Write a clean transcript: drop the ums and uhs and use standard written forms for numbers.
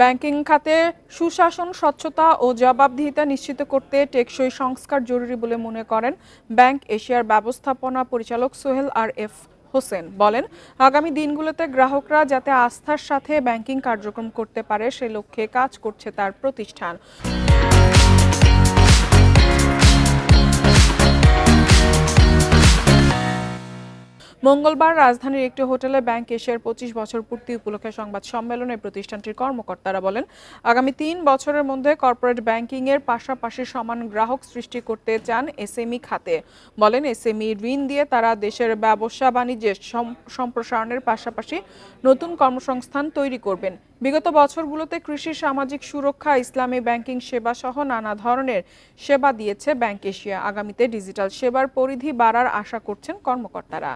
Banking খাতে সুশাসন, স্বচ্ছতা ও জবাবদিহিতা নিশ্চিত করতে টেকসই সংস্কার জরুরি বলে মনে করেন ব্যাংক এশিয়ার ব্যবস্থাপনা পরিচালক সোহেল আর এফ হোসেন। বলেন, আগামী দিনগুলোতে গ্রাহকরা যাতে আস্থার সাথে ব্যাংকিং কার্যক্রম করতে পারে সে লক্ষ্যে কাজ করছে তার প্রতিষ্ঠান। মঙ্গলবার রাজধানীর একটি হোটেলে ব্যাংক এশিয়ার ২৫ বছর পূর্তি উপলক্ষে সংবাদ সম্মেলনে প্রতিষ্ঠানটির কর্মকর্তারা বলেন, আগামী ৩ বছরের মধ্যে কর্পোরেট ব্যাংকিং এর পাশাপাশি সমান গ্রাহক সৃষ্টি করতে চান এসএমই খাতে। বলেন, এসএমই ঋণ দিয়ে তারা দেশের ব্যবসা বাণিজ্যের সম্প্রসারণের পাশাপাশি নতুন কর্মসংস্থান তৈরি করবেন। বিগত বছরগুলোতে কৃষি, সামাজিক সুরক্ষা, ইসলামী ব্যাংকিং সেবা সহ নানা ধরনের সেবা দিয়েছে ব্যাংক এশিয়া। আগামীতে ডিজিটাল সেবার পরিধি বাড়ার আশা করছেন কর্মকর্তারা।